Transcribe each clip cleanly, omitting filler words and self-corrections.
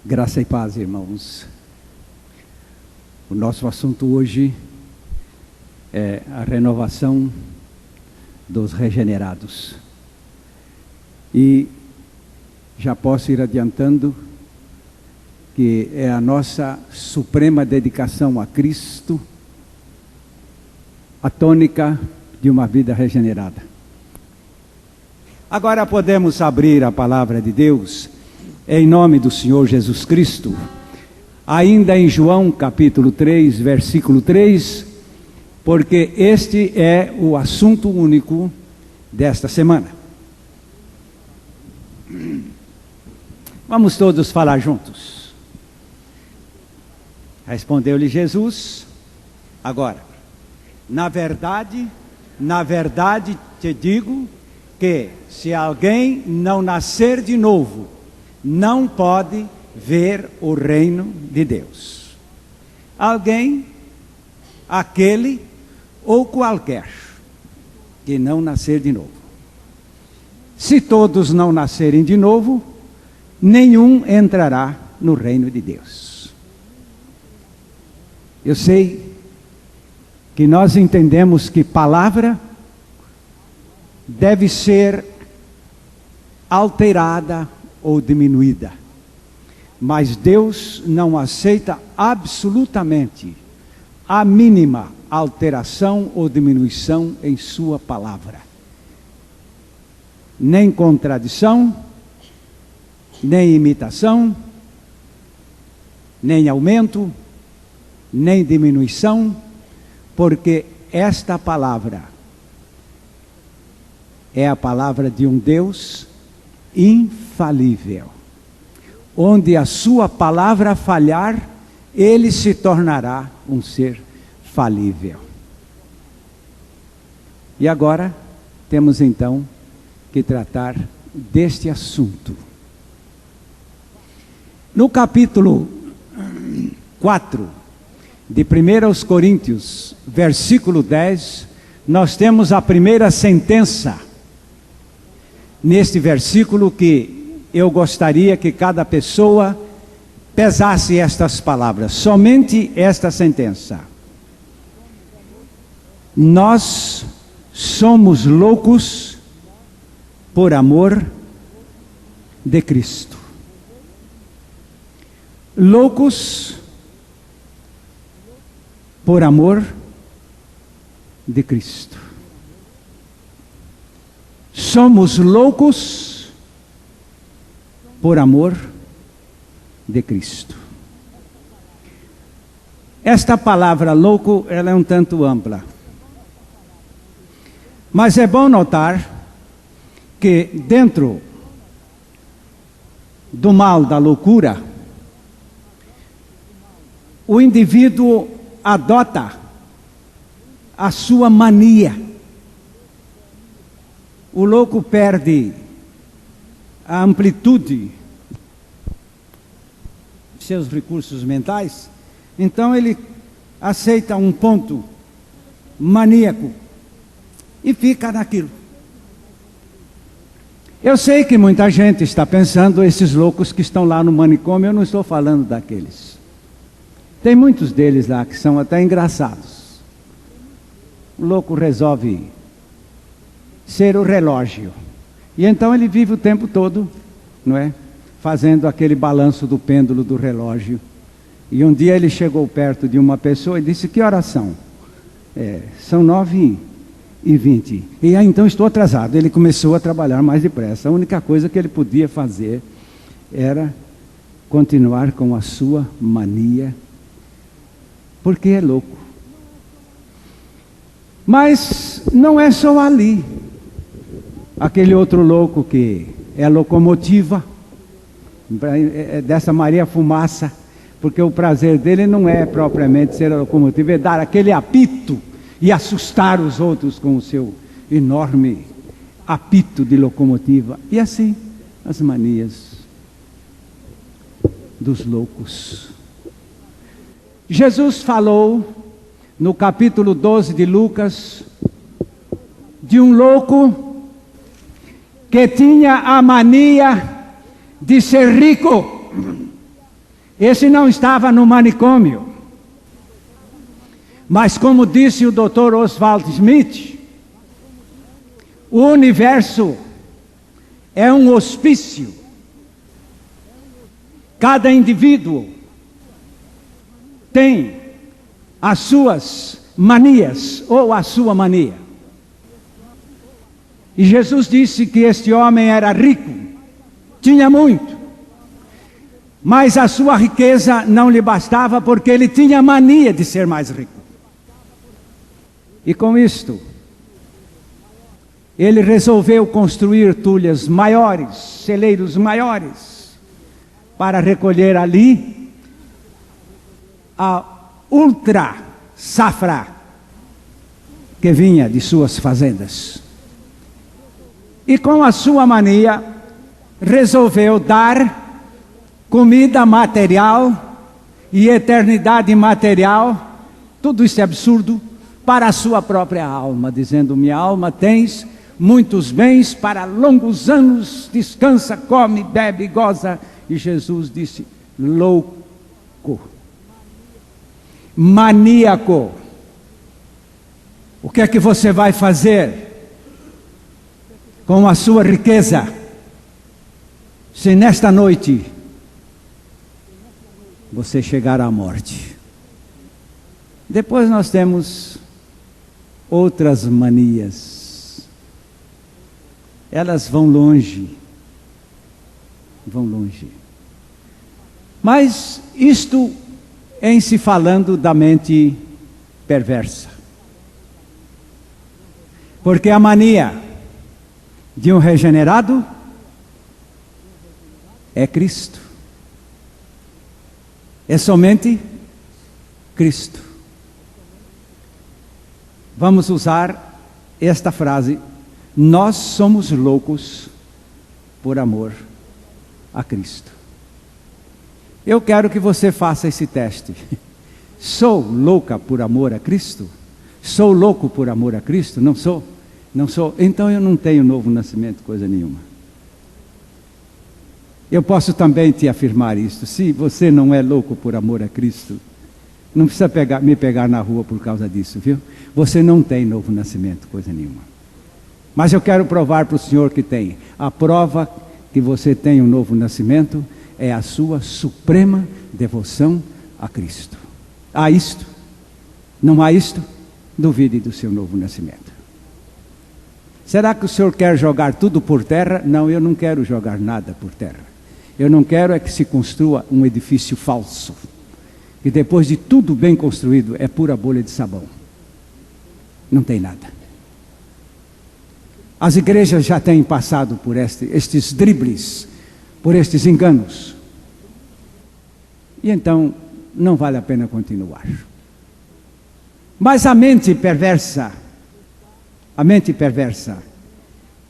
Graça e paz, irmãos. O nosso assunto hoje é a renovação dos regenerados. E já posso ir adiantando que é a nossa suprema dedicação a Cristo, a tônica de uma vida regenerada. Agora podemos abrir a palavra de Deus em nome do Senhor Jesus Cristo, ainda em João capítulo 3, versículo 3, porque este é o assunto único desta semana. Vamos todos falar juntos. Respondeu-lhe Jesus: agora, na verdade te digo que se alguém não nascer de novo, não pode ver o reino de Deus. Alguém, aquele ou qualquer que não nascer de novo. Se todos não nascerem de novo, nenhum entrará no reino de Deus. Eu sei que nós entendemos que palavra deve ser alterada ou diminuída, mas Deus não aceita absolutamente a mínima alteração ou diminuição em sua palavra, nem contradição, nem imitação, nem aumento, nem diminuição, porque esta palavra é a palavra de um Deus infalível. Onde a sua palavra falhar, ele se tornará um ser falível. E agora temos então que tratar deste assunto. No capítulo 4 de 1 Coríntios, versículo 10, nós temos a primeira sentença neste versículo, que eu gostaria que cada pessoa pesasse estas palavras, somente esta sentença: nós somos loucos por amor de Cristo. Loucos por amor de Cristo. Somos loucos por amor de Cristo. Esta palavra louco, ela é um tanto ampla. Mas é bom notar que dentro do mal da loucura, o indivíduo adota a sua mania. O louco perde a amplitude de seus recursos mentais, então ele aceita um ponto maníaco e fica naquilo. Eu sei que muita gente está pensando, esses loucos que estão lá no manicômio, eu não estou falando daqueles. Tem muitos deles lá que são até engraçados. O louco resolve ser o relógio, e então ele vive o tempo todo, não é? Fazendo aquele balanço do pêndulo do relógio. E um dia ele chegou perto de uma pessoa e disse: que horas são? São 9h20. E aí, então estou atrasado. Ele começou a trabalhar mais depressa. A única coisa que ele podia fazer era continuar com a sua mania, porque é louco. Mas não é só ali. Aquele outro louco que é locomotiva, dessa Maria Fumaça, porque o prazer dele não é propriamente ser a locomotiva, é dar aquele apito e assustar os outros com o seu enorme apito de locomotiva. E assim, as manias dos loucos. Jesus falou no capítulo 12 de Lucas de um louco que tinha a mania de ser rico. Esse não estava no manicômio. Mas como disse o Dr. Oswald Smith, o universo é um hospício. Cada indivíduo tem as suas manias ou a sua mania. E Jesus disse que este homem era rico, tinha muito, mas a sua riqueza não lhe bastava porque ele tinha mania de ser mais rico. E com isto, ele resolveu construir tulhas maiores, celeiros maiores, para recolher ali a ultra safra que vinha de suas fazendas. E com a sua mania, resolveu dar comida material e eternidade material, tudo isso é absurdo, para a sua própria alma, dizendo: minha alma, tens muitos bens para longos anos, descansa, come, bebe, goza. E Jesus disse: louco, maníaco, o que é que você vai fazer com a sua riqueza, se nesta noite você chegar à morte? Depois nós temos outras manias. Elas vão longe. Vão longe. Mas isto em se falando da mente perversa. Porque a mania de um regenerado é Cristo. É somente Cristo. Vamos usar esta frase: nós somos loucos por amor a Cristo. Eu quero que você faça esse teste. Sou louca por amor a Cristo? Sou louco por amor a Cristo? Não sou? Não sou? Então eu não tenho novo nascimento, coisa nenhuma. Eu posso também te afirmar isto: se você não é louco por amor a Cristo, não precisa me pegar na rua por causa disso, viu? Você não tem novo nascimento, coisa nenhuma. Mas eu quero provar para o senhor que tem. A prova que você tem um novo nascimento é a sua suprema devoção a Cristo. Há isto? Não há isto? Duvide do seu novo nascimento. Será que o senhor quer jogar tudo por terra? Não, eu não quero jogar nada por terra. Eu não quero é que se construa um edifício falso. E depois de tudo bem construído, é pura bolha de sabão. Não tem nada. As igrejas já têm passado por estes dribles, por estes enganos. E então, não vale a pena continuar. Mas a mente perversa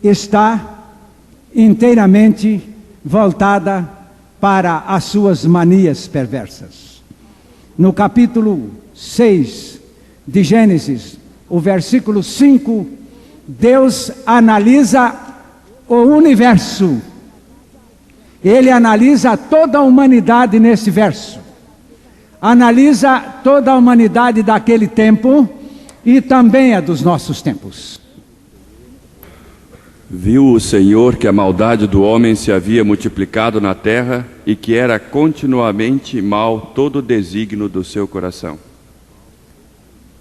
está inteiramente voltada para as suas manias perversas. No capítulo 6 de Gênesis, o versículo 5, Deus analisa o universo. Ele analisa toda a humanidade nesse verso. Analisa toda a humanidade daquele tempo e também a dos nossos tempos. Viu o Senhor que a maldade do homem se havia multiplicado na terra e que era continuamente mal todo o desígnio do seu coração.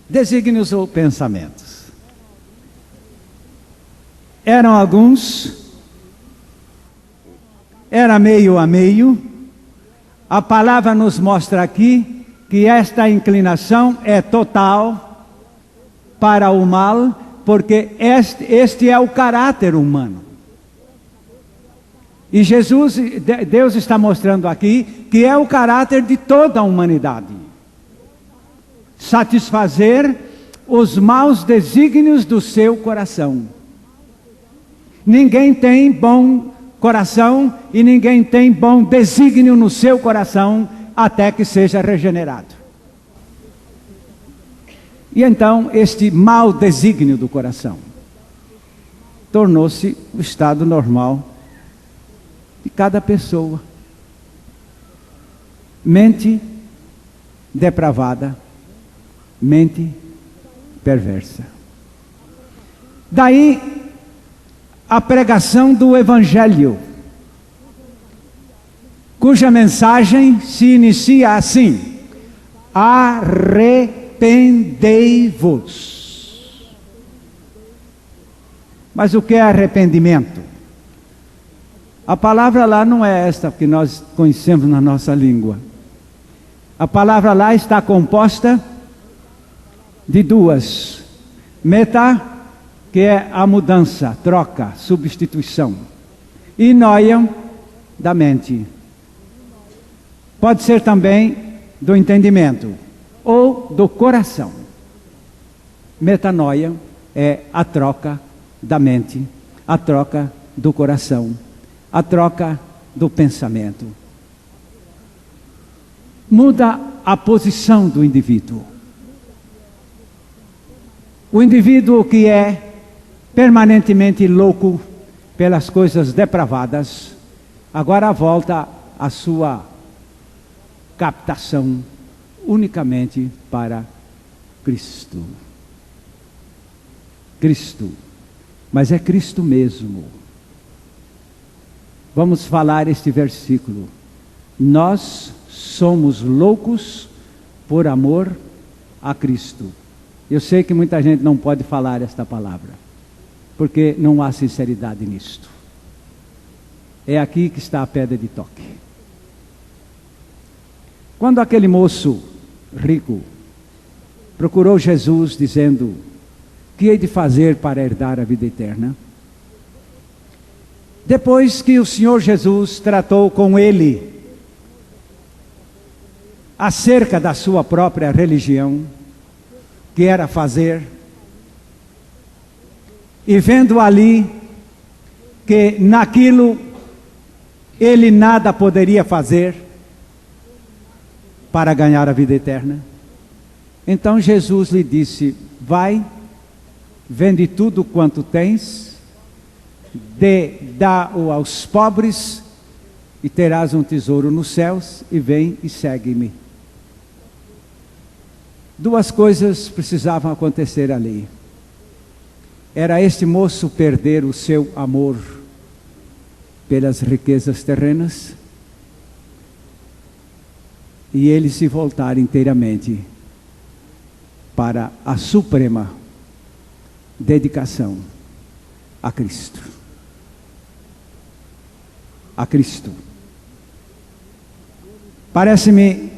Desígnios ou pensamentos. Eram alguns, era meio a meio. A palavra nos mostra aqui que esta inclinação é total para o mal, porque este é o caráter humano. E Deus está mostrando aqui que é o caráter de toda a humanidade. Satisfazer os maus desígnios do seu coração. Ninguém tem bom coração e ninguém tem bom desígnio no seu coração até que seja regenerado. E então este mau desígnio do coração tornou-se o estado normal de cada pessoa. mente depravada, mente perversa. Daí a pregação do Evangelho, cuja mensagem se inicia assim: arrependei-vos. Mas o que é arrependimento? A palavra lá não é esta que nós conhecemos na nossa língua. A palavra lá está composta de duas: meta, que é a mudança, troca, substituição, e noia, da mente. Pode ser também do entendimento ou do coração. Metanoia é a troca da mente, a troca do coração, a troca do pensamento. Muda a posição do indivíduo. O indivíduo que é permanentemente louco pelas coisas depravadas, agora volta a sua captação unicamente para Cristo. Cristo, mas é Cristo mesmo. Vamos falar este versículo: nós somos loucos por amor a Cristo. Eu sei que muita gente não pode falar esta palavra, porque não há sinceridade nisto. É aqui que está a pedra de toque. Quando aquele moço rico procurou Jesus dizendo: que hei de fazer para herdar a vida eterna? Depois que o Senhor Jesus tratou com ele acerca da sua própria religião, que era fazer, e vendo ali que naquilo ele nada poderia fazer para ganhar a vida eterna, então Jesus lhe disse: vai, vende tudo quanto tens, dá-o aos pobres, e terás um tesouro nos céus, e vem e segue-me. Duas coisas precisavam acontecer ali. Era este moço perder o seu amor pelas riquezas terrenas, e ele se voltar inteiramente para a suprema dedicação a Cristo. A Cristo. Parece-me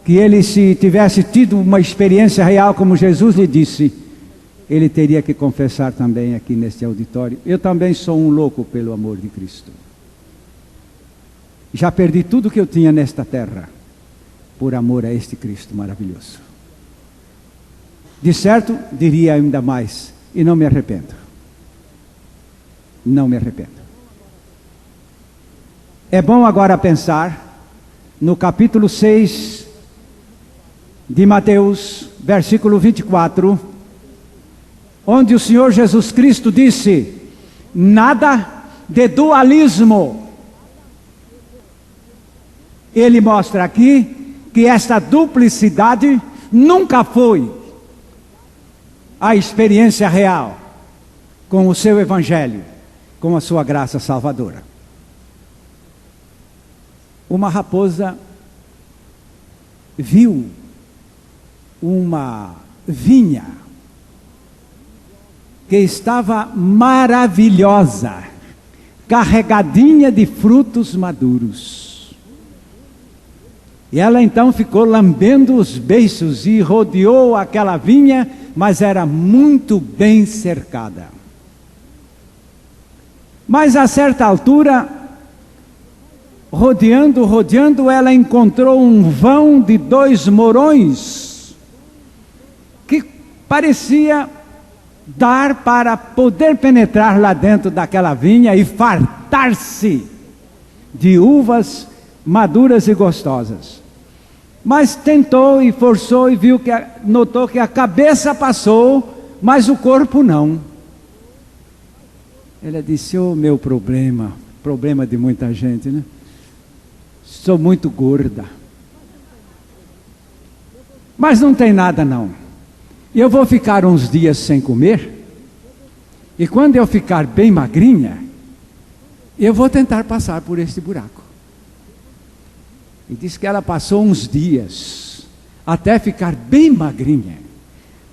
que ele, se tivesse tido uma experiência real, como Jesus lhe disse, ele teria que confessar também aqui neste auditório: eu também sou um louco pelo amor de Cristo. Já perdi tudo que eu tinha nesta terra por amor a este Cristo maravilhoso. De certo, diria ainda mais: e não me arrependo. Não me arrependo. É bom agora pensar no capítulo 6 de Mateus, versículo 24, onde o Senhor Jesus Cristo disse: nada de dualismo. Ele mostra aqui que esta duplicidade nunca foi a experiência real com o seu Evangelho, com a sua graça salvadora. Uma raposa viu uma vinha que estava maravilhosa, carregadinha de frutos maduros. E ela então ficou lambendo os beiços e rodeou aquela vinha, mas era muito bem cercada. Mas a certa altura, rodeando, ela encontrou um vão de 2 morões, que parecia dar para poder penetrar lá dentro daquela vinha e fartar-se de uvas maduras e gostosas. Mas tentou e forçou e notou que a cabeça passou, mas o corpo não. Ela disse: meu problema de muita gente, né? sou muito gorda. Mas não tem nada não. Eu vou ficar uns dias sem comer, e quando eu ficar bem magrinha, eu vou tentar passar por este buraco. E diz que ela passou uns dias, até ficar bem magrinha.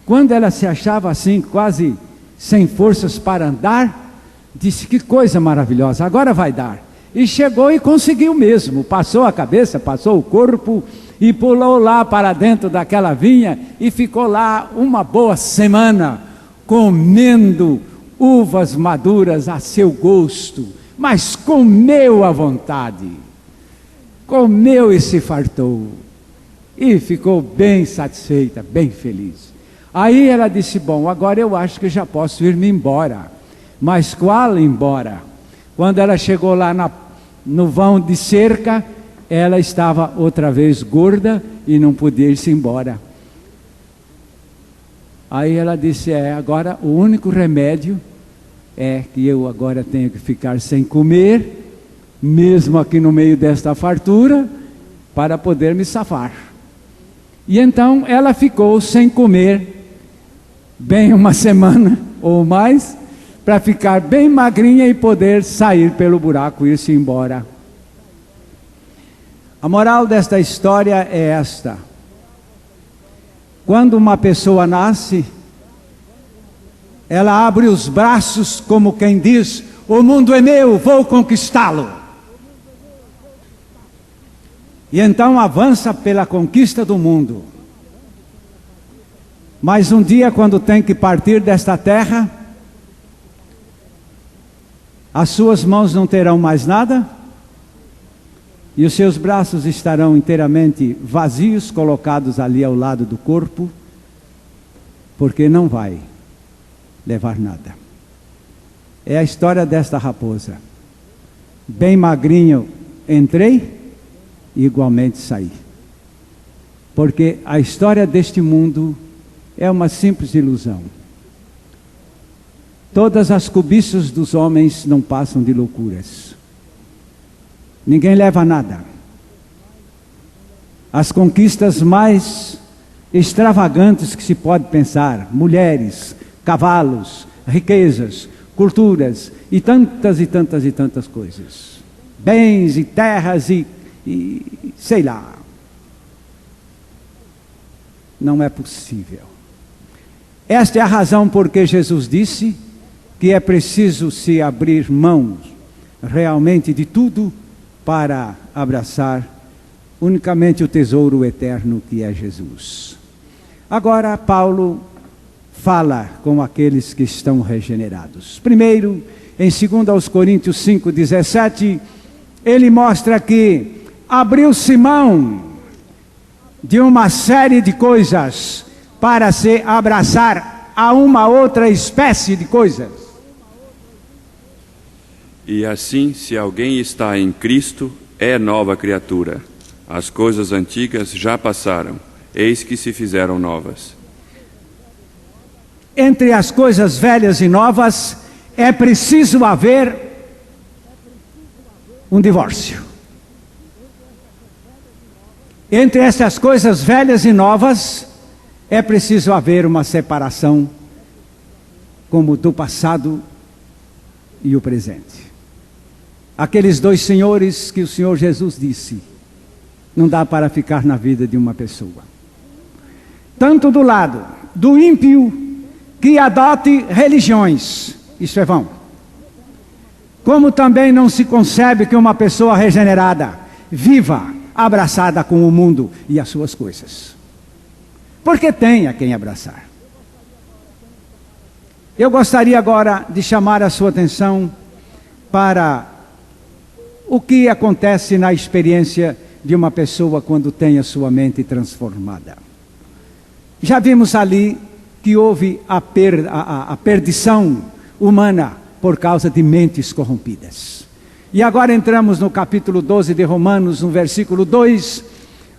Quando ela se achava assim, quase sem forças para andar, disse: que coisa maravilhosa, agora vai dar. E chegou e conseguiu mesmo, passou a cabeça, passou o corpo, e pulou lá para dentro daquela vinha, e ficou lá uma boa semana, comendo uvas maduras a seu gosto, mas comeu à vontade, comeu e se fartou, e ficou bem satisfeita, bem feliz. Aí ela disse: bom, agora eu acho que já posso ir-me embora. Mas qual embora? Quando ela chegou lá no vão de cerca, ela estava outra vez gorda e não podia ir-se embora. Aí ela disse: agora o único remédio é que eu agora tenho que ficar sem comer, mesmo aqui no meio desta fartura, para poder me safar. E então ela ficou sem comer bem uma semana ou mais, para ficar bem magrinha e poder sair pelo buraco e ir-se embora. A moral desta história é esta: quando uma pessoa nasce, ela abre os braços como quem diz: o mundo é meu, vou conquistá-lo. E então avança pela conquista do mundo. Mas um dia, quando tem que partir desta terra, as suas mãos não terão mais nada, e os seus braços estarão inteiramente vazios, colocados ali ao lado do corpo, porque não vai levar nada. É a história desta raposa. Bem magrinho entrei e igualmente saí. Porque a história deste mundo é uma simples ilusão. Todas as cobiças dos homens não passam de loucuras. Ninguém leva nada. As conquistas mais extravagantes que se pode pensar: mulheres, cavalos, riquezas, culturas e tantas e tantas e tantas coisas. Bens e terras e sei lá. Não é possível. Esta é a razão por que Jesus disse que é preciso se abrir mãos realmente de tudo para abraçar unicamente o tesouro eterno que é Jesus. Agora Paulo fala com aqueles que estão regenerados. Primeiro, em 2 Coríntios 5:17, ele mostra que abriu-se mão de uma série de coisas para se abraçar a uma outra espécie de coisas. E assim, se alguém está em Cristo, é nova criatura. As coisas antigas já passaram, eis que se fizeram novas. Entre as coisas velhas e novas, é preciso haver um divórcio. Entre essas coisas velhas e novas, é preciso haver uma separação, como do passado e o presente. Aqueles dois senhores que o Senhor Jesus disse, não dá para ficar na vida de uma pessoa. Tanto do lado do ímpio que adote religiões, isso é vão. Como também não se concebe que uma pessoa regenerada viva abraçada com o mundo e as suas coisas. Porque tem a quem abraçar. Eu gostaria agora de chamar a sua atenção para o que acontece na experiência de uma pessoa quando tem a sua mente transformada. Já vimos ali que houve a perdição humana por causa de mentes corrompidas. E agora entramos no capítulo 12 de Romanos, no versículo 2,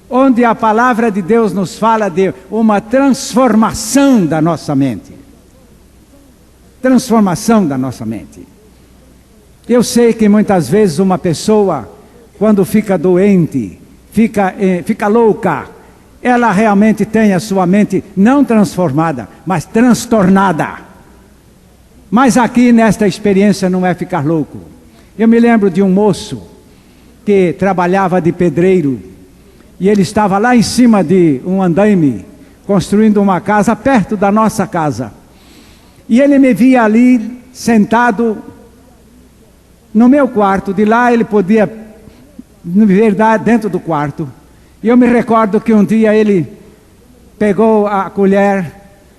onde a palavra de Deus nos fala de uma transformação da nossa mente. Transformação da nossa mente. Eu sei que muitas vezes uma pessoa quando fica doente, fica louca, ela realmente tem a sua mente não transformada, mas transtornada. Mas aqui nesta experiência não é ficar louco. Eu me lembro de um moço que trabalhava de pedreiro, e ele estava lá em cima de um andaime, construindo uma casa perto da nossa casa. E ele me via ali, sentado no meu quarto. De lá ele podia me ver dentro do quarto. E eu me recordo que um dia ele pegou a colher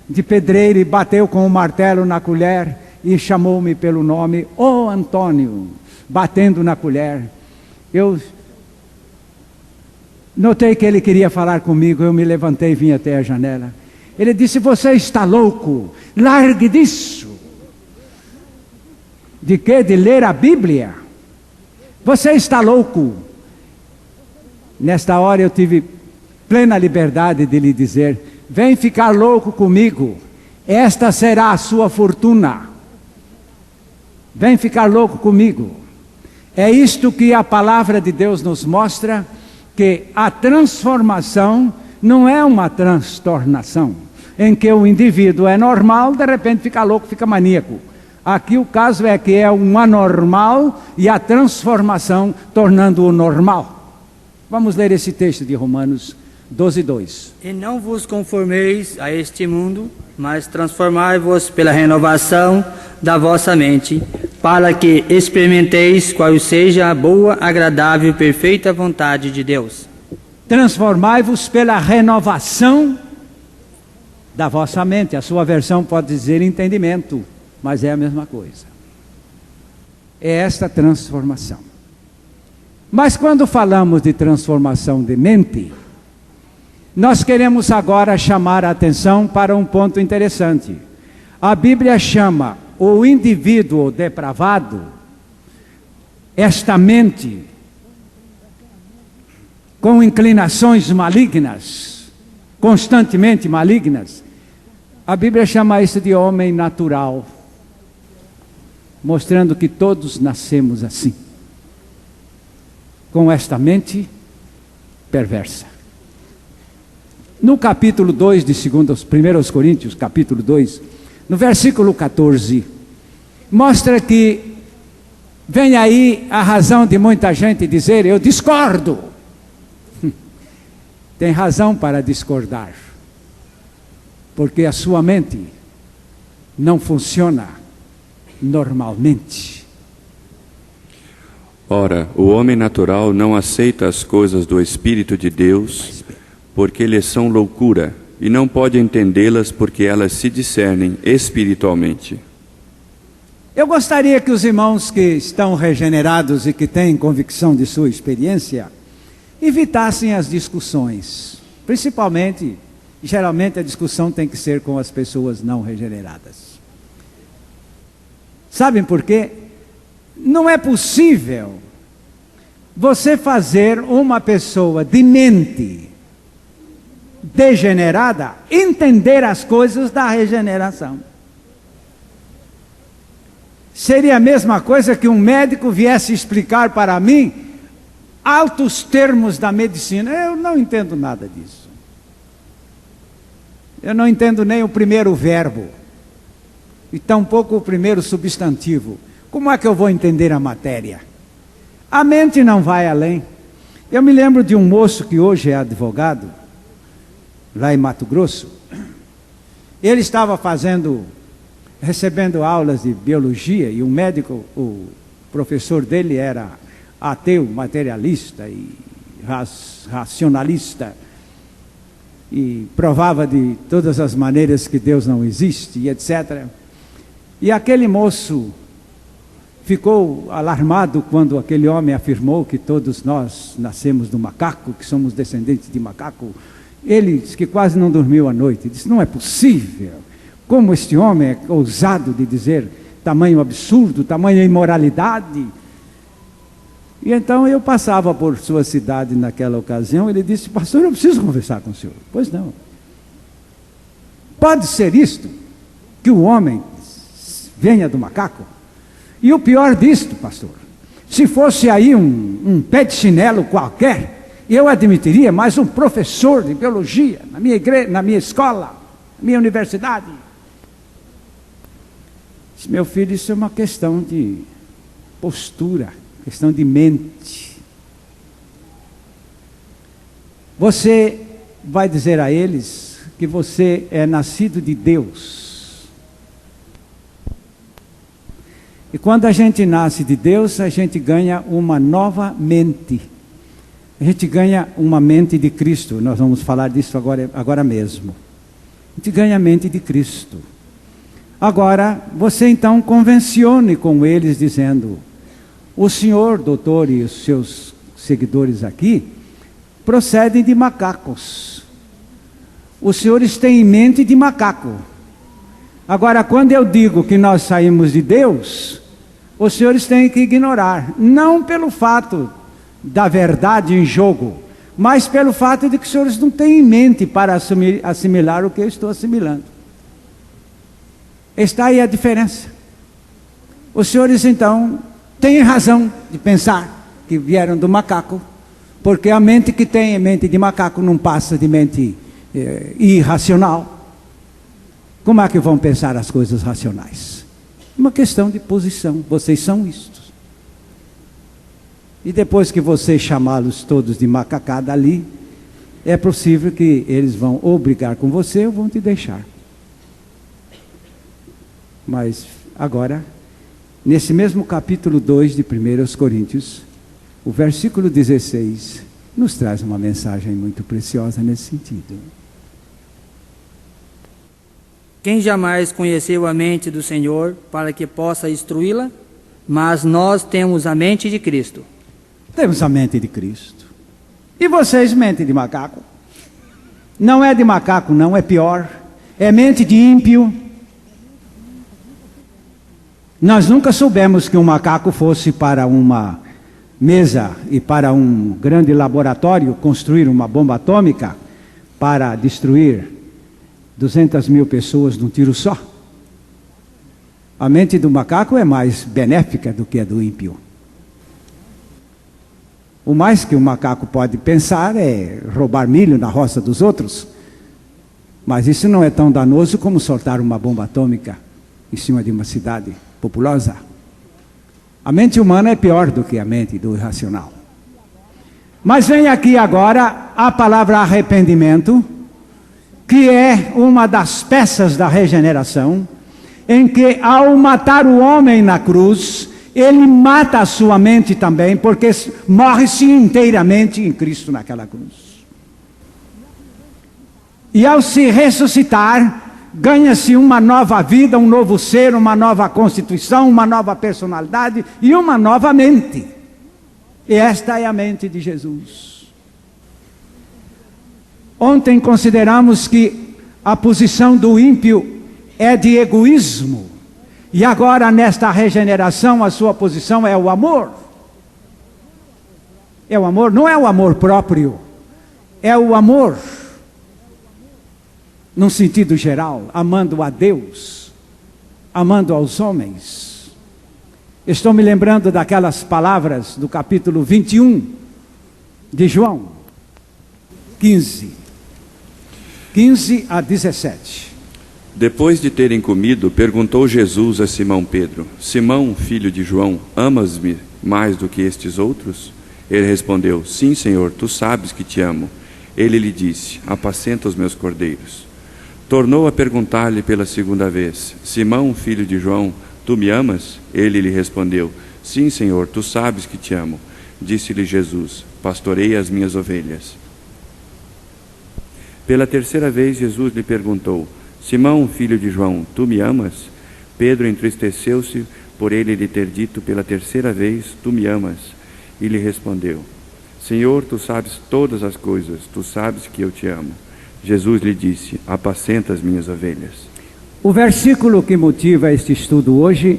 de pedreiro e bateu com o martelo na colher e chamou-me pelo nome, ô Antônio, batendo na colher. Eu notei que ele queria falar comigo, eu me levantei e vim até a janela. Ele disse, você está louco, largue disso. De quê? De ler a Bíblia? Você está louco. Nesta hora eu tive plena liberdade de lhe dizer, vem ficar louco comigo, esta será a sua fortuna. Vem ficar louco comigo. É isto que a palavra de Deus nos mostra, que a transformação não é uma transtornação, em que o indivíduo é normal, de repente fica louco, fica maníaco. Aqui o caso é que é um anormal e a transformação tornando-o normal. Vamos ler esse texto de Romanos 12:2. E não vos conformeis a este mundo, mas transformai-vos pela renovação da vossa mente, para que experimenteis qual seja a boa, agradável e perfeita vontade de Deus. Transformai-vos pela renovação da vossa mente. A sua versão pode dizer entendimento, mas é a mesma coisa. É esta transformação. Mas quando falamos de transformação de mente, nós queremos agora chamar a atenção para um ponto interessante. A Bíblia chama o indivíduo depravado, esta mente com inclinações malignas, constantemente malignas, a Bíblia chama isso de homem natural, mostrando que todos nascemos assim, com esta mente perversa. No capítulo 2 de 1 Coríntios, capítulo 2, no versículo 14, mostra que vem aí a razão de muita gente dizer, eu discordo. Tem razão para discordar, porque a sua mente não funciona normalmente. Ora, o homem natural não aceita as coisas do Espírito de Deus, porque lhes são loucura, e não pode entendê-las porque elas se discernem espiritualmente. Eu gostaria que os irmãos que estão regenerados e que têm convicção de sua experiência, evitassem as discussões. Principalmente, geralmente a discussão tem que ser com as pessoas não regeneradas. Sabem por quê? Não é possível você fazer uma pessoa de mente degenerada entender as coisas da regeneração. Seria a mesma coisa que um médico viesse explicar para mim altos termos da medicina. Eu não entendo nada disso. Eu não entendo nem o primeiro verbo, e tampouco o primeiro substantivo. Como é que eu vou entender a matéria? A mente não vai além. Eu me lembro de um moço que hoje é advogado, lá em Mato Grosso. Ele estava recebendo aulas de biologia, e o médico, o professor dele era ateu, materialista e racionalista, e provava de todas as maneiras que Deus não existe, e etc. E aquele moço ficou alarmado quando aquele homem afirmou que todos nós nascemos do macaco, que somos descendentes de macaco. Ele disse que quase não dormiu à noite. Disse, não é possível. Como este homem é ousado de dizer tamanho absurdo, tamanha imoralidade. E então eu passava por sua cidade naquela ocasião. Ele disse, pastor, eu preciso conversar com o senhor. Pois não. Pode ser isto, que o homem venha do macaco? E o pior disto, pastor, Se fosse aí um pé de chinelo qualquer, eu admitiria, mas um professor de biologia, na minha igreja, na minha escola, na minha universidade. Disse, meu filho, isso é uma questão de postura, questão de mente. Você vai dizer a eles que você é nascido de Deus. E quando a gente nasce de Deus, a gente ganha uma nova mente. A gente ganha uma mente de Cristo. Nós vamos falar disso agora mesmo. A gente ganha a mente de Cristo. Agora, você então convencione com eles dizendo, o senhor, doutor, e os seus seguidores aqui, procedem de macacos. Os senhores têm mente de macaco. Agora, quando eu digo que nós saímos de Deus, os senhores têm que ignorar. Não pelo fato da verdade em jogo, mas pelo fato de que os senhores não têm mente para assimilar o que eu estou assimilando. Está aí a diferença. Os senhores, então, têm razão de pensar que vieram do macaco, porque a mente que tem é mente de macaco, não passa de mente irracional. Como é que vão pensar as coisas racionais? Uma questão de posição. Vocês são isto. E depois que você chamá-los todos de macacada ali, é possível que eles vão ou brigar com você ou vão te deixar. Mas agora, nesse mesmo capítulo 2 de 1 Coríntios, o versículo 16 nos traz uma mensagem muito preciosa nesse sentido. Quem jamais conheceu a mente do Senhor para que possa instruí-la? Mas nós temos a mente de Cristo. Temos a mente de Cristo. E vocês, mente de macaco? Não é de macaco, não, é pior. É mente de ímpio. Nós nunca soubemos que um macaco fosse para uma mesa e para um grande laboratório construir uma bomba atômica para destruir 200.000 pessoas num tiro só. A mente do macaco é mais benéfica do que a do ímpio. O mais que o macaco pode pensar é roubar milho na roça dos outros. Mas isso não é tão danoso como soltar uma bomba atômica em cima de uma cidade populosa. A mente humana é pior do que a mente do irracional. Mas vem aqui agora a palavra arrependimento, que é uma das peças da regeneração, em que ao matar o homem na cruz, ele mata a sua mente também, porque morre-se inteiramente em Cristo naquela cruz. E ao se ressuscitar, ganha-se uma nova vida, um novo ser, uma nova constituição, uma nova personalidade e uma nova mente. E esta é a mente de Jesus. Ontem consideramos que a posição do ímpio é de egoísmo. E agora, nesta regeneração, a sua posição é o amor. É o amor, não é o amor próprio. É o amor, num sentido geral, amando a Deus, amando aos homens. Estou me lembrando daquelas palavras do capítulo 21 de João 15 a 17. Depois de terem comido, perguntou Jesus a Simão Pedro: Simão, filho de João, amas-me mais do que estes outros? Ele respondeu: Sim, Senhor, tu sabes que te amo. Ele lhe disse: Apacenta os meus cordeiros. Tornou a perguntar-lhe pela segunda vez: Simão, filho de João, tu me amas? Ele lhe respondeu: Sim, Senhor, tu sabes que te amo. Disse-lhe Jesus: Pastorei as minhas ovelhas. Pela terceira vez Jesus lhe perguntou: Simão, filho de João, tu me amas? Pedro entristeceu-se por ele lhe ter dito pela terceira vez: Tu me amas? E lhe respondeu: Senhor, tu sabes todas as coisas, tu sabes que eu te amo. Jesus lhe disse: Apacenta as minhas ovelhas. O versículo que motiva este estudo hoje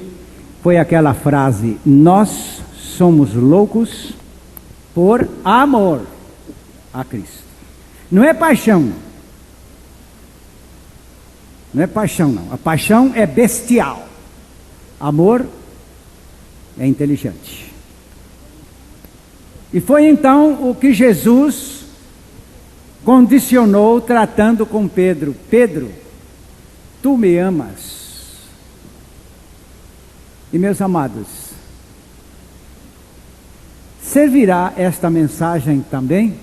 foi aquela frase: nós somos loucos por amor a Cristo. Não é paixão. Não é paixão, não. A paixão é bestial. Amor é inteligente. E foi então o que Jesus condicionou tratando com Pedro: Pedro, tu me amas? E meus amados, servirá esta mensagem também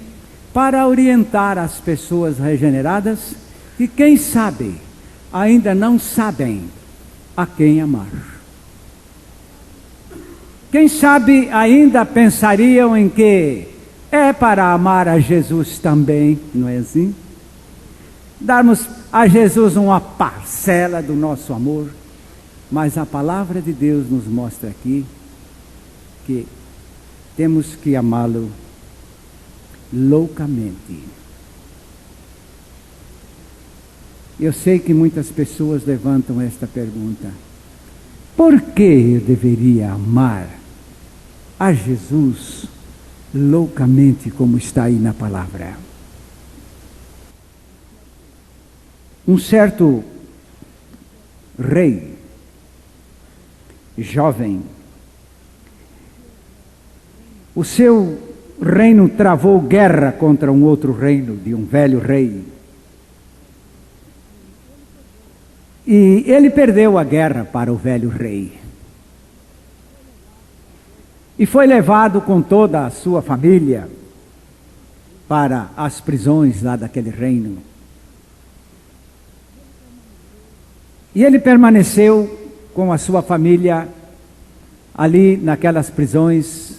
para orientar as pessoas regeneradas que, quem sabe, ainda não sabem a quem amar. Quem sabe ainda pensariam em que é para amar a Jesus também, não é assim? Darmos a Jesus uma parcela do nosso amor, mas a palavra de Deus nos mostra aqui que temos que amá-lo loucamente. Eu sei que muitas pessoas levantam esta pergunta: por que eu deveria amar a Jesus loucamente, como está aí na palavra? Um certo rei, jovem, o seu reino travou guerra contra um outro reino de um velho rei. E ele perdeu a guerra para o velho rei. E foi levado com toda a sua família para as prisões lá daquele reino. E ele permaneceu com a sua família ali naquelas prisões,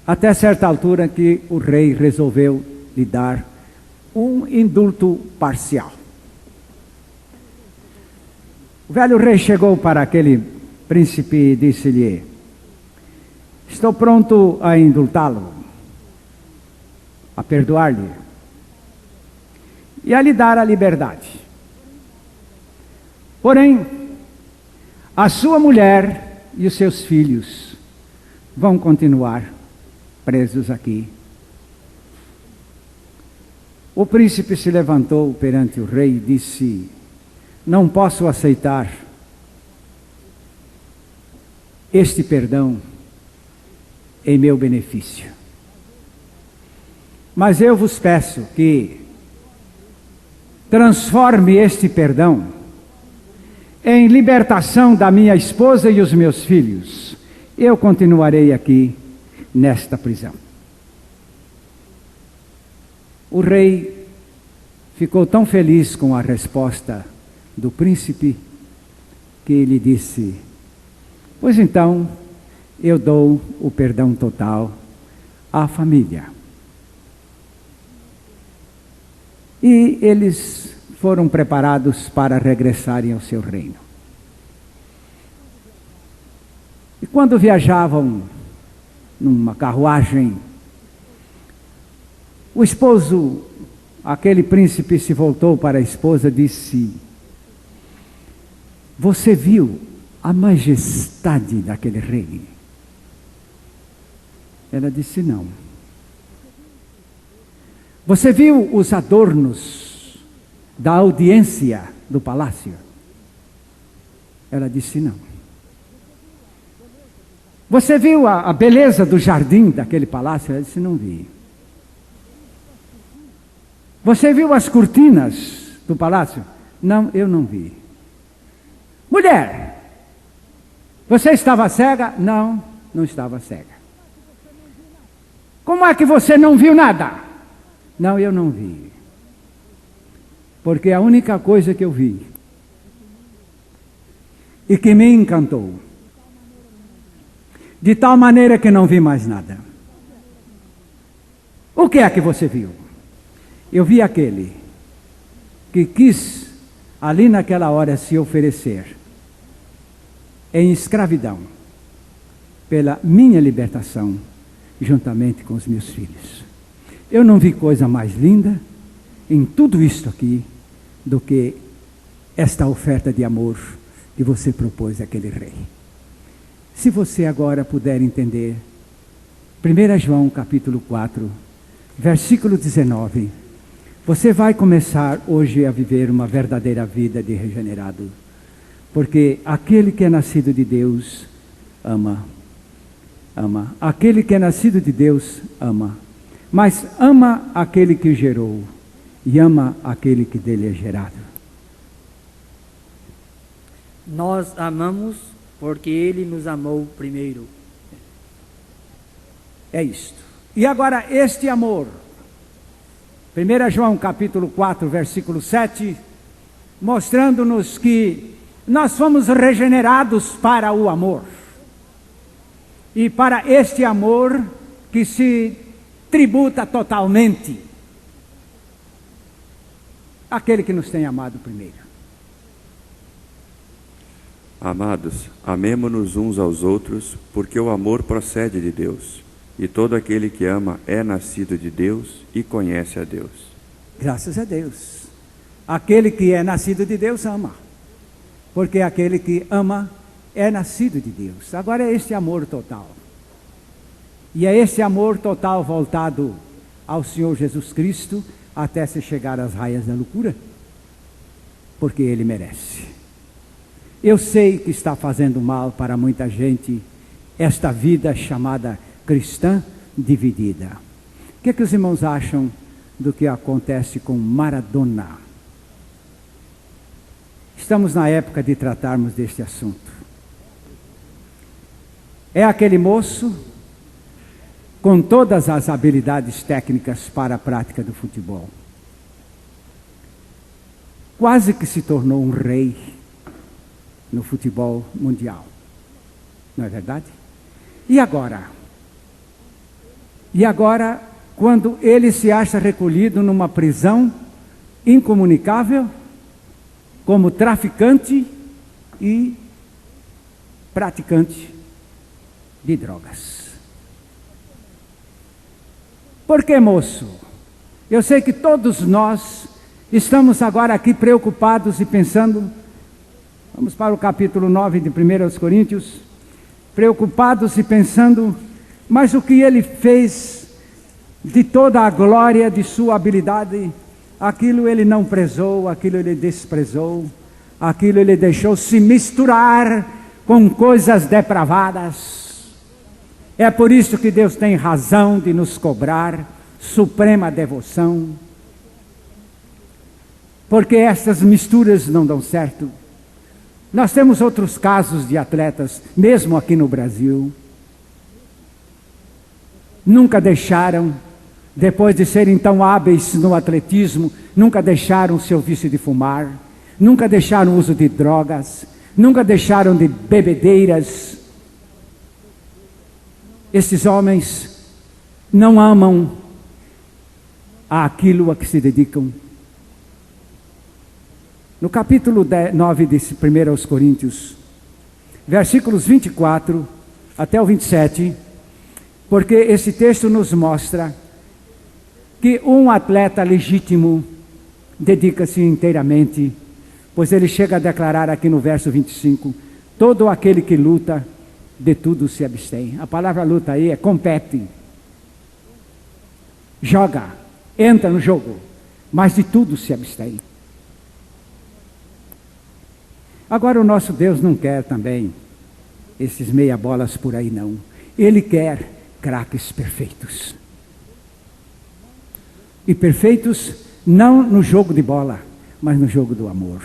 até certa altura que o rei resolveu lhe dar um indulto parcial. O velho rei chegou para aquele príncipe e disse-lhe: estou pronto a indultá-lo, a perdoar-lhe e a lhe dar a liberdade. Porém, a sua mulher e os seus filhos vão continuar presos aqui. O príncipe se levantou perante o rei e disse: não posso aceitar este perdão em meu benefício. Mas eu vos peço que transforme este perdão em libertação da minha esposa e os meus filhos. Eu continuarei aqui nesta prisão. O rei ficou tão feliz com a resposta do príncipe que ele disse: pois então eu dou o perdão total à família. E eles foram preparados para regressarem ao seu reino. E quando viajavam numa carruagem, o esposo, aquele príncipe, se voltou para a esposa e disse: você viu a majestade daquele rei? Ela disse: não. Você viu os adornos da audiência do palácio? Ela disse: não. Você viu a beleza do jardim daquele palácio? Ela disse: não vi. Você viu as cortinas do palácio? Não, eu não vi. Mulher, você estava cega? Não, não estava cega. Como é que você não viu nada? Não, eu não vi. Porque a única coisa que eu vi e que me encantou, de tal maneira que não vi mais nada. O que é que você viu? Eu vi aquele que quis ali naquela hora se oferecer em escravidão pela minha libertação, juntamente com os meus filhos. Eu não vi coisa mais linda em tudo isto aqui do que esta oferta de amor que você propôs àquele rei. Se você agora puder entender 1 João capítulo 4, versículo 19, você vai começar hoje a viver uma verdadeira vida de regenerado. Porque aquele que é nascido de Deus ama ama. Aquele que é nascido de Deus ama. Mas ama aquele que o gerou e ama aquele que dele é gerado. Nós amamos porque Ele nos amou primeiro. É isto. E agora este amor. 1 João capítulo 4, versículo 7, mostrando-nos que nós fomos regenerados para o amor. E para este amor que se tributa totalmente àquele que nos tem amado primeiro. Amados, amemo-nos uns aos outros, porque o amor procede de Deus. E todo aquele que ama é nascido de Deus e conhece a Deus. Graças a Deus. Aquele que é nascido de Deus ama. Porque aquele que ama é nascido de Deus. Agora é este amor total. E é esse amor total voltado ao Senhor Jesus Cristo até se chegar às raias da loucura. Porque Ele merece. Eu sei que está fazendo mal para muita gente esta vida chamada cristã dividida. O que é que os irmãos acham do que acontece com Maradona? Estamos na época de tratarmos deste assunto. É aquele moço com todas as habilidades técnicas para a prática do futebol. Quase que se tornou um rei no futebol mundial. Não é verdade? E agora? E agora, quando ele se acha recolhido numa prisão incomunicável, como traficante e praticante de drogas. Por que, moço? Eu sei que todos nós estamos agora aqui preocupados e pensando, vamos para o capítulo 9 de 1 Coríntios, preocupados e pensando, mas o que ele fez de toda a glória de sua habilidade, aquilo ele não prezou, aquilo ele desprezou, aquilo ele deixou se misturar com coisas depravadas. É por isso que Deus tem razão de nos cobrar suprema devoção, porque essas misturas não dão certo. Nós temos outros casos de atletas, mesmo aqui no Brasil, nunca deixaram, depois de serem tão hábeis no atletismo, nunca deixaram seu vício de fumar, nunca deixaram o uso de drogas, nunca deixaram de bebedeiras. Esses homens não amam aquilo a que se dedicam. No capítulo 9 de 1 Coríntios, versículos 24 até o 27, porque esse texto nos mostra que um atleta legítimo dedica-se inteiramente, pois ele chega a declarar aqui no verso 25, todo aquele que luta, de tudo se abstém. A palavra luta aí é compete, joga, entra no jogo, mas de tudo se abstém. Agora o nosso Deus não quer também esses meia-bolas por aí não. Ele quer craques perfeitos. E perfeitos não no jogo de bola, mas no jogo do amor.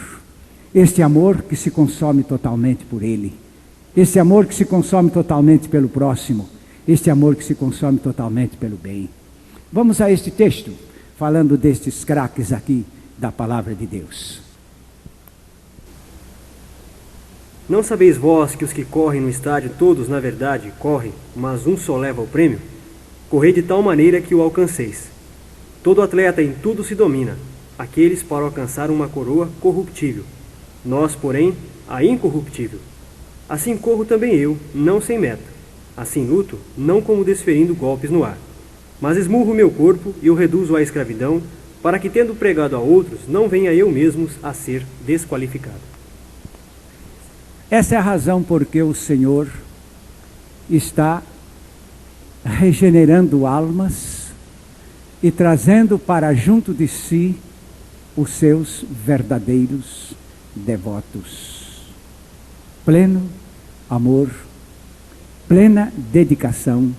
Este amor que se consome totalmente por Ele. Este amor que se consome totalmente pelo próximo. Este amor que se consome totalmente pelo bem. Vamos a este texto, falando destes craques aqui da palavra de Deus. Não sabeis vós que os que correm no estádio, todos na verdade correm, mas um só leva o prêmio? Correi de tal maneira que o alcanceis. Todo atleta em tudo se domina, aqueles para alcançar uma coroa corruptível, nós, porém, a incorruptível. Assim corro também eu, não sem meta. Assim luto, não como desferindo golpes no ar. Mas esmurro meu corpo e o reduzo à escravidão, para que, tendo pregado a outros, não venha eu mesmo a ser desqualificado. Essa é a razão por que o Senhor está regenerando almas e trazendo para junto de si os seus verdadeiros devotos. Pleno amor plena dedicação,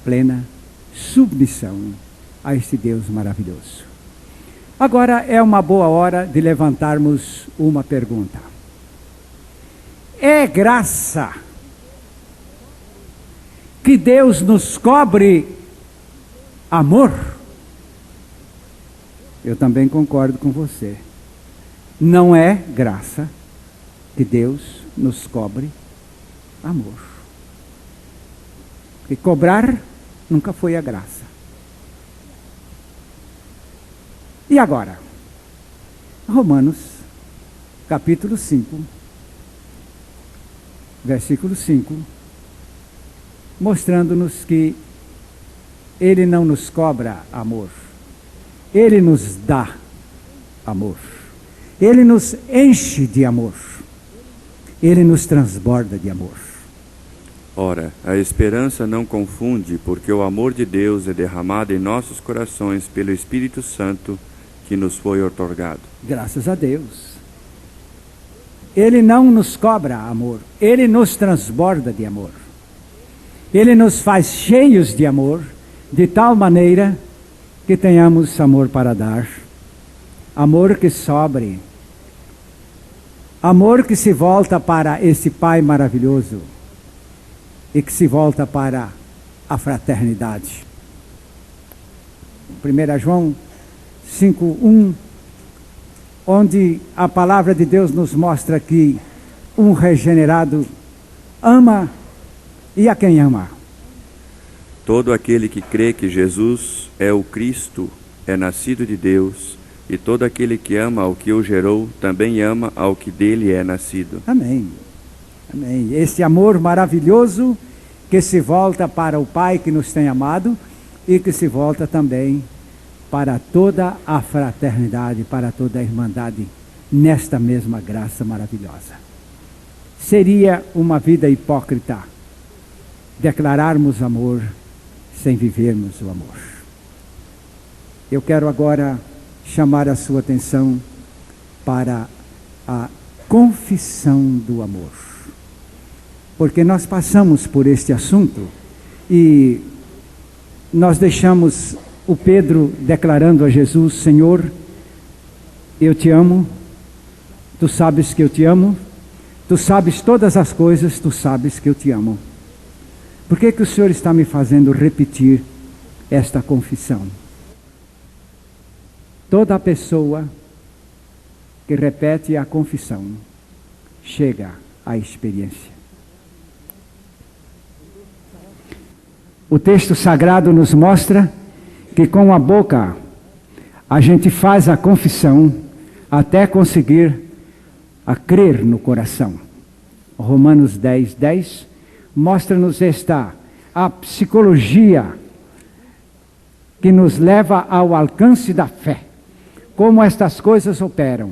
plena submissão a este Deus maravilhoso. Agora é uma boa hora de levantarmos uma pergunta. É graça que Deus nos cobre amor? Eu também concordo com você. Não é graça que Deus nos cobre amor. Porque cobrar nunca foi a graça. E agora? Romanos, capítulo 5, versículo 5, mostrando-nos que Ele não nos cobra amor. Ele nos dá amor. Ele nos enche de amor. Ele nos transborda de amor. Ora, a esperança não confunde, porque o amor de Deus é derramado em nossos corações pelo Espírito Santo que nos foi outorgado. Graças a Deus. Ele não nos cobra amor. Ele nos transborda de amor. Ele nos faz cheios de amor, de tal maneira que tenhamos amor para dar. Amor que sobre. Amor que se volta para esse Pai maravilhoso e que se volta para a fraternidade. 1 João 5:1, onde a palavra de Deus nos mostra que um regenerado ama e a quem ama. Todo aquele que crê que Jesus é o Cristo é nascido de Deus, e todo aquele que ama ao que o gerou também ama ao que dele é nascido. Amém. Amém. Esse amor maravilhoso que se volta para o Pai que nos tem amado e que se volta também para toda a fraternidade, para toda a irmandade, nesta mesma graça maravilhosa. Seria uma vida hipócrita declararmos amor sem vivermos o amor. Eu quero agora chamar a sua atenção para a confissão do amor. Porque nós passamos por este assunto e nós deixamos o Pedro declarando a Jesus: Senhor, eu te amo, tu sabes que eu te amo, tu sabes todas as coisas, tu sabes que eu te amo. Por que o Senhor está me fazendo repetir esta confissão? Toda pessoa que repete a confissão chega à experiência. O texto sagrado nos mostra que com a boca a gente faz a confissão até conseguir a crer no coração. Romanos 10:10 mostra-nos a psicologia que nos leva ao alcance da fé. Como estas coisas operam.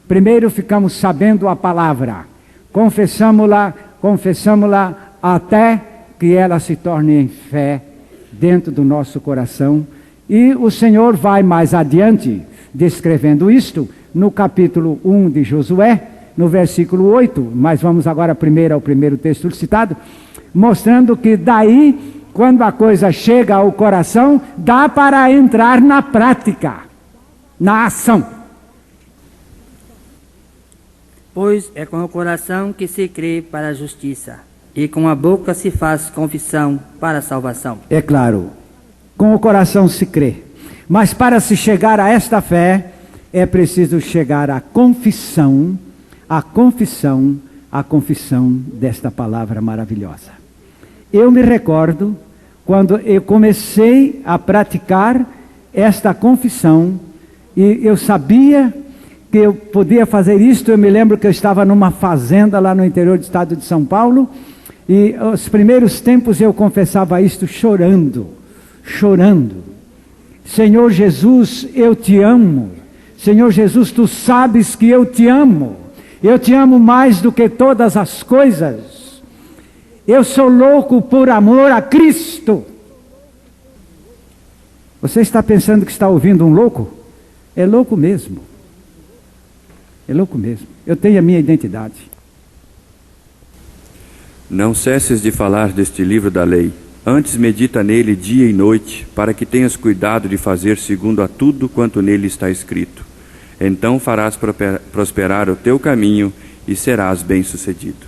Primeiro ficamos sabendo a palavra, confessamos-la até que ela se torne em fé dentro do nosso coração. E o Senhor vai mais adiante, descrevendo isto, no capítulo 1 de Josué, no versículo 8, mas vamos agora primeiro ao primeiro texto citado, mostrando que daí, quando a coisa chega ao coração, dá para entrar na prática, na ação. Pois é com o coração que se crê para a justiça, e com a boca se faz confissão para a salvação. É claro, com o coração se crê, mas para se chegar a esta fé, é preciso chegar à confissão desta palavra maravilhosa. Eu me recordo, quando eu comecei a praticar esta confissão, e eu sabia que eu podia fazer isto. Eu me lembro que eu estava numa fazenda lá no interior do estado de São Paulo, e os primeiros tempos eu confessava isto chorando. Senhor Jesus, eu te amo. Senhor Jesus, tu sabes que eu te amo. Eu te amo mais do que todas as coisas. Eu sou louco por amor a Cristo. Você está pensando que está ouvindo um louco? É louco mesmo. É louco mesmo. Eu tenho a minha identidade. Não cesses de falar deste livro da lei. Antes medita nele dia e noite, para que tenhas cuidado de fazer segundo a tudo quanto nele está escrito. Então farás prosperar o teu caminho e serás bem-sucedido.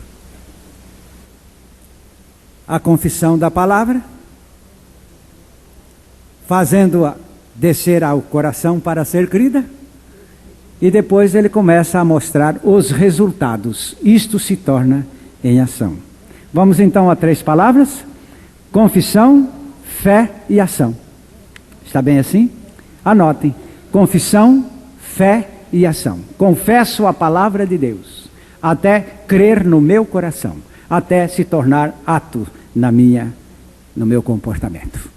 A confissão da palavra, fazendo-a descer ao coração para ser crida, e depois ele começa a mostrar os resultados. Isto se torna em ação. Vamos então a 3 palavras: confissão, fé e ação. Está bem assim? Anotem: confissão, fé e ação. Confesso a palavra de Deus, até crer no meu coração, até se tornar ato no meu comportamento.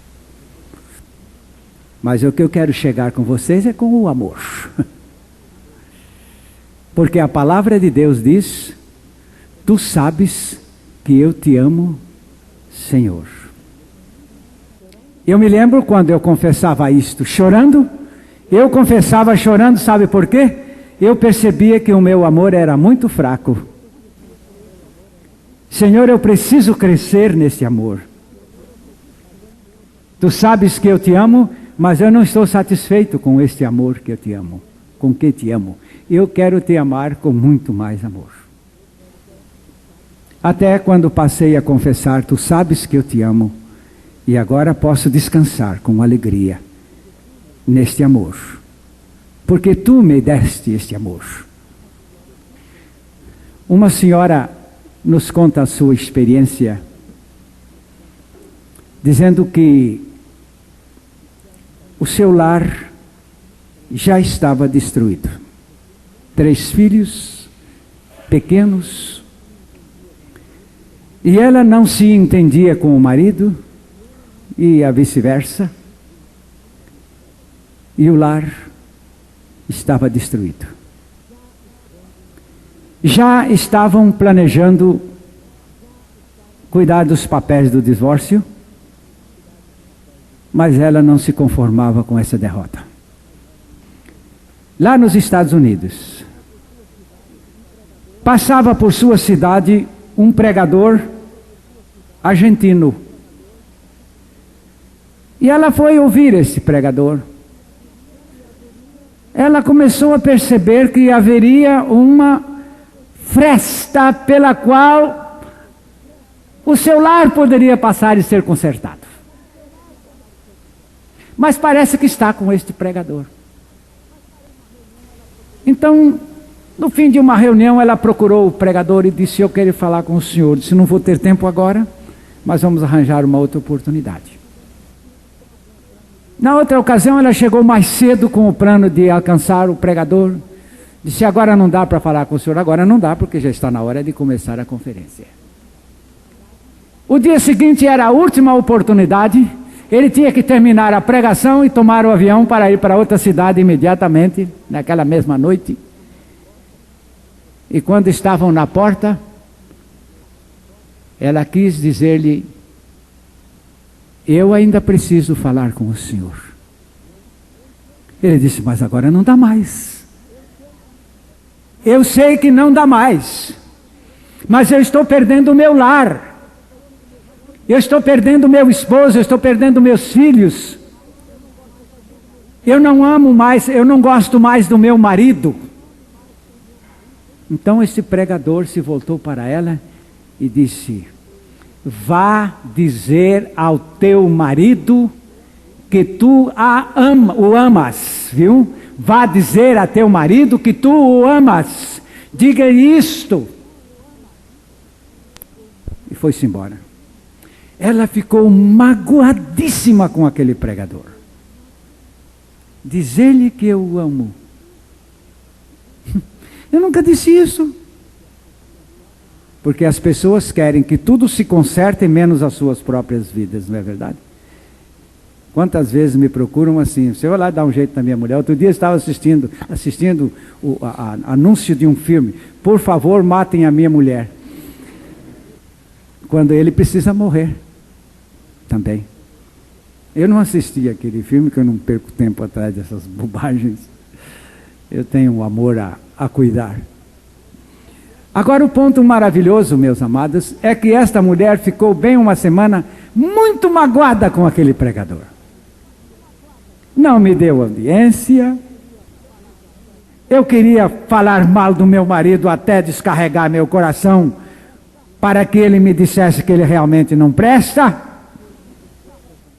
Mas o que eu quero chegar com vocês é com o amor. Porque a palavra de Deus diz: tu sabes que eu te amo, Senhor. Eu me lembro quando eu confessava isto chorando. Eu confessava chorando, sabe por quê? Eu percebia que o meu amor era muito fraco. Senhor, eu preciso crescer nesse amor. Tu sabes que eu te amo, mas eu não estou satisfeito com este amor que eu te amo, com que te amo. Eu quero te amar com muito mais amor. Até quando passei a confessar: tu sabes que eu te amo, e agora posso descansar com alegria neste amor, porque tu me deste este amor. Uma senhora nos conta a sua experiência, dizendo que o seu lar já estava destruído. 3 filhos pequenos, e ela não se entendia com o marido, e a vice-versa, e o lar estava destruído. Já estavam planejando cuidar dos papéis do divórcio, mas ela não se conformava com essa derrota. Lá nos Estados Unidos, passava por sua cidade um pregador argentino. E ela foi ouvir esse pregador. Ela começou a perceber que haveria uma fresta pela qual o seu lar poderia passar e ser consertado. Mas parece que está com este pregador. Então, no fim de uma reunião, ela procurou o pregador e disse: eu quero falar com o senhor. Disse: não vou ter tempo agora, mas vamos arranjar uma outra oportunidade. Na outra ocasião, ela chegou mais cedo com o plano de alcançar o pregador. Disse: agora não dá para falar com o senhor. Agora não dá, porque já está na hora de começar a conferência. O dia seguinte era a última oportunidade. Ele tinha que terminar a pregação e tomar o avião para ir para outra cidade imediatamente, naquela mesma noite. E quando estavam na porta, ela quis dizer-lhe: eu ainda preciso falar com o senhor. Ele disse: mas agora não dá mais. Eu sei que não dá mais, mas eu estou perdendo o meu lar. Eu estou perdendo meu esposo, eu estou perdendo meus filhos. Eu não amo mais, eu não gosto mais do meu marido. Então esse pregador se voltou para ela e disse: vá dizer ao teu marido que tu o amas, viu? Vá dizer a teu marido que tu o amas. Diga isto. E foi-se embora. Ela ficou magoadíssima com aquele pregador. Dizer-lhe que eu o amo. Eu nunca disse isso. Porque as pessoas querem que tudo se conserte menos as suas próprias vidas, não é verdade? Quantas vezes me procuram assim: você vai lá dar um jeito na minha mulher. Outro dia eu estava assistindo o anúncio de um filme: por favor, matem a minha mulher. Quando ele precisa morrer também. Eu não assisti aquele filme, que eu não perco tempo atrás dessas bobagens. Eu tenho um amor a cuidar. Agora o ponto maravilhoso, meus amados, é que esta mulher ficou bem uma semana muito magoada com aquele pregador. Não me deu audiência. Eu queria falar mal do meu marido até descarregar meu coração para que ele me dissesse que ele realmente não presta.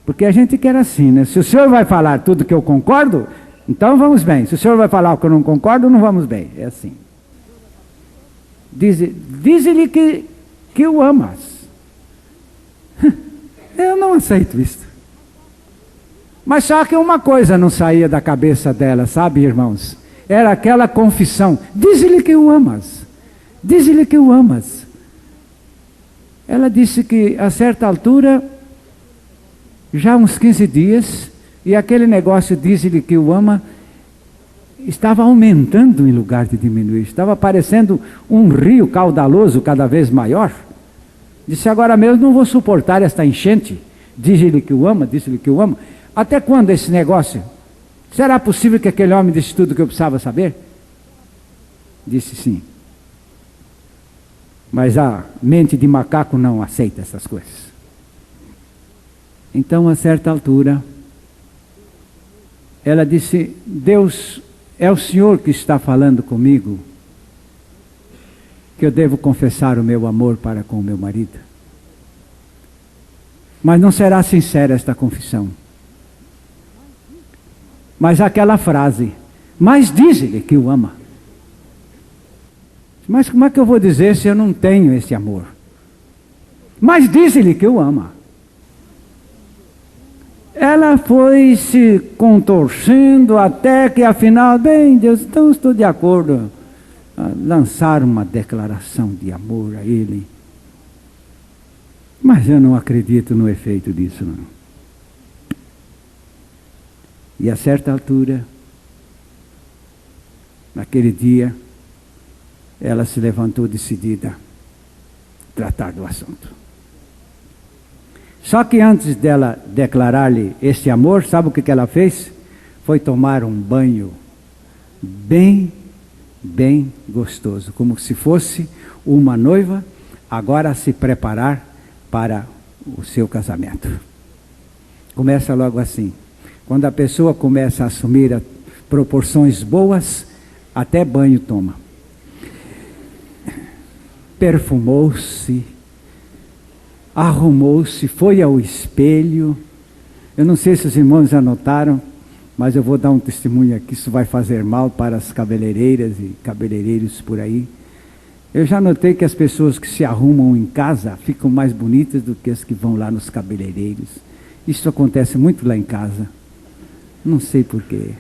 Porque a gente quer assim, né? Se o senhor vai falar tudo que eu concordo, então vamos bem. Se o senhor vai falar o que eu não concordo, não vamos bem. É assim. Diz-lhe que o amas. Eu não aceito isso. Mas só que uma coisa não saía da cabeça dela, sabe, irmãos? Era aquela confissão. Diz-lhe que o amas. Diz-lhe que o amas. Ela disse que a certa altura, já uns 15 dias, e aquele negócio diz-lhe que o ama, estava aumentando em lugar de diminuir. Estava parecendo um rio caudaloso cada vez maior. Disse, agora mesmo não vou suportar esta enchente. Diz-lhe que o ama, disse-lhe que o ama. Até quando esse negócio? Será possível que aquele homem disse tudo que eu precisava saber? Disse sim. Mas a mente de macaco não aceita essas coisas. Então, a certa altura, ela disse, Deus, é o Senhor que está falando comigo, que eu devo confessar o meu amor para com o meu marido. Mas não será sincera esta confissão. Mas aquela frase, mas diz-lhe que o ama. Mas como é que eu vou dizer se eu não tenho esse amor? Mas diz-lhe que o ama. Ela foi se contorcendo até que afinal, bem Deus, então estou de acordo a lançar uma declaração de amor a ele. Mas eu não acredito no efeito disso, não. E a certa altura, naquele dia, ela se levantou decidida a tratar do assunto. Só que antes dela declarar-lhe esse amor, sabe o que ela fez? Foi tomar um banho bem gostoso, como se fosse uma noiva agora a se preparar para o seu casamento. Começa logo assim. Quando a pessoa começa a assumir proporções boas, até banho toma. Perfumou-se, arrumou-se, foi ao espelho. Eu não sei se os irmãos já notaram, mas eu vou dar um testemunho aqui, isso vai fazer mal para as cabeleireiras e cabeleireiros por aí. Eu já notei que as pessoas que se arrumam em casa ficam mais bonitas do que as que vão lá nos cabeleireiros. Isso acontece muito lá em casa. Não sei porquê.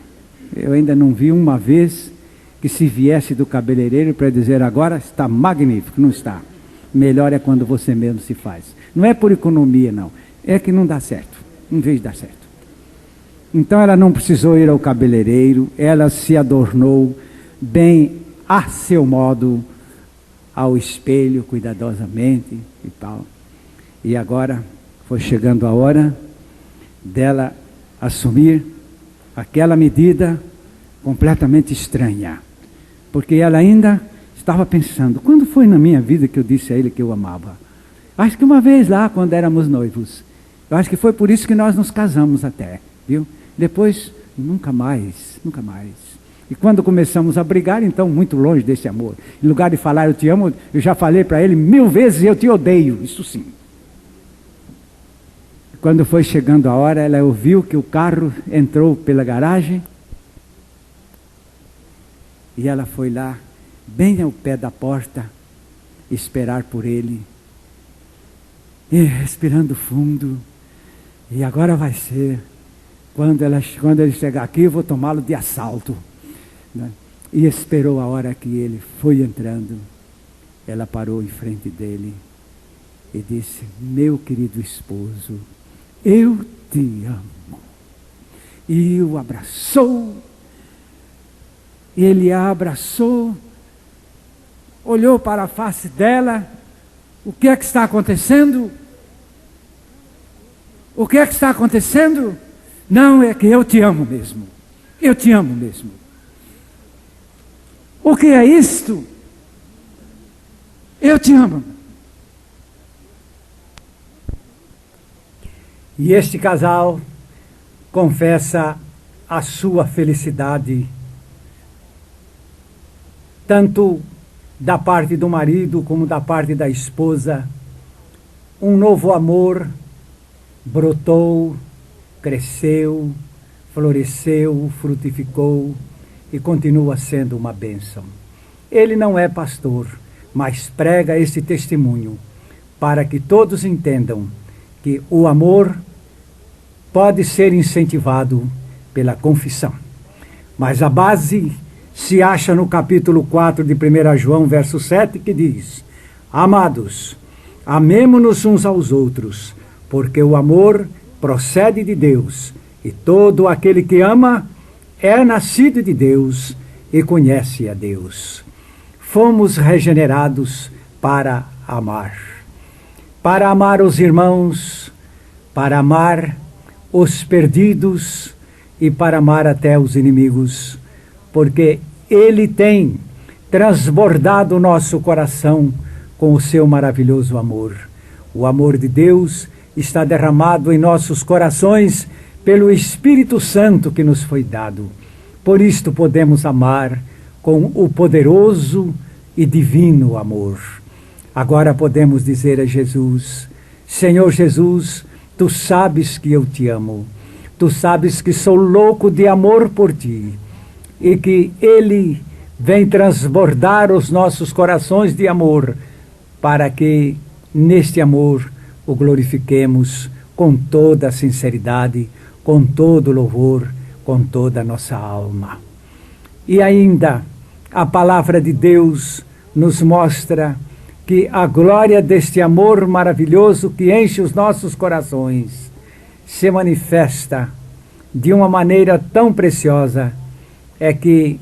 Eu ainda não vi uma vez que se viesse do cabeleireiro para dizer agora está magnífico. Não está. Melhor é quando você mesmo se faz. Não é por economia, não. É que não dá certo. Não vejo dar certo. Então ela não precisou ir ao cabeleireiro. Ela se adornou bem a seu modo, ao espelho, cuidadosamente e tal. E agora foi chegando a hora dela assumir aquela medida completamente estranha. Porque ela ainda estava pensando, quando foi na minha vida que eu disse a ele que eu amava? Acho que uma vez lá, quando éramos noivos. Eu acho que foi por isso que nós nos casamos até, viu? Depois, nunca mais, nunca mais. E quando começamos a brigar, então, muito longe desse amor. Em lugar de falar eu te amo, eu já falei para ele 1000 vezes eu te odeio, isso sim. Quando foi chegando a hora, ela ouviu que o carro entrou pela garagem. E ela foi lá, bem ao pé da porta, esperar por ele. E respirando fundo. E agora vai ser, quando ele chegar aqui, eu vou tomá-lo de assalto. Né? E esperou a hora que ele foi entrando. Ela parou em frente dele e disse, meu querido esposo, eu te amo. E o abraçou. Ele a abraçou. Olhou para a face dela. O que é que está acontecendo? O que é que está acontecendo? Não, é que eu te amo mesmo. Eu te amo mesmo. O que é isto? Eu te amo. E este casal confessa a sua felicidade, tanto da parte do marido como da parte da esposa. Um novo amor brotou, cresceu, floresceu, frutificou e continua sendo uma bênção. Ele não é pastor, mas prega esse testemunho para que todos entendam que o amor pode ser incentivado pela confissão. Mas a base se acha no capítulo 4 de 1 João, verso 7, que diz: Amados, amemo-nos uns aos outros, porque o amor procede de Deus, e todo aquele que ama é nascido de Deus e conhece a Deus. Fomos regenerados para amar os irmãos, para amar os perdidos e para amar até os inimigos, porque Ele tem transbordado o nosso coração com o seu maravilhoso amor. O amor de Deus está derramado em nossos corações pelo Espírito Santo que nos foi dado. Por isto podemos amar com o poderoso e divino amor. Agora podemos dizer a Jesus: Senhor Jesus, Tu sabes que eu te amo. Tu sabes que sou louco de amor por Ti e que Ele vem transbordar os nossos corações de amor para que neste amor o glorifiquemos com toda a sinceridade, com todo o louvor, com toda a nossa alma. E ainda a palavra de Deus nos mostra que a glória deste amor maravilhoso que enche os nossos corações se manifesta de uma maneira tão preciosa, é que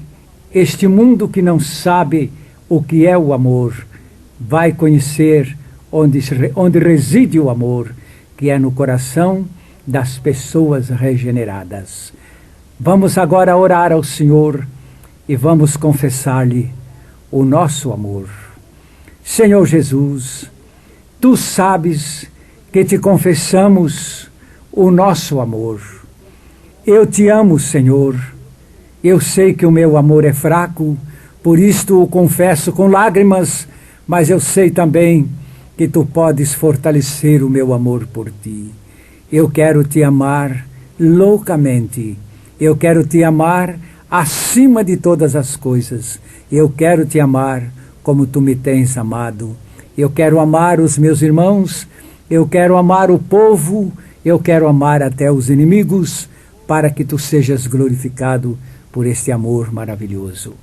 este mundo que não sabe o que é o amor vai conhecer onde reside o amor, que é no coração das pessoas regeneradas. Vamos agora orar ao Senhor e vamos confessar-lhe o nosso amor. Senhor Jesus, Tu sabes que te confessamos o nosso amor. Eu te amo, Senhor. Eu sei que o meu amor é fraco, por isto o confesso com lágrimas, mas eu sei também que Tu podes fortalecer o meu amor por Ti. Eu quero Te amar loucamente. Eu quero Te amar acima de todas as coisas. Eu quero Te amar como Tu me tens amado. Eu quero amar os meus irmãos, eu quero amar o povo, eu quero amar até os inimigos, para que Tu sejas glorificado por este amor maravilhoso.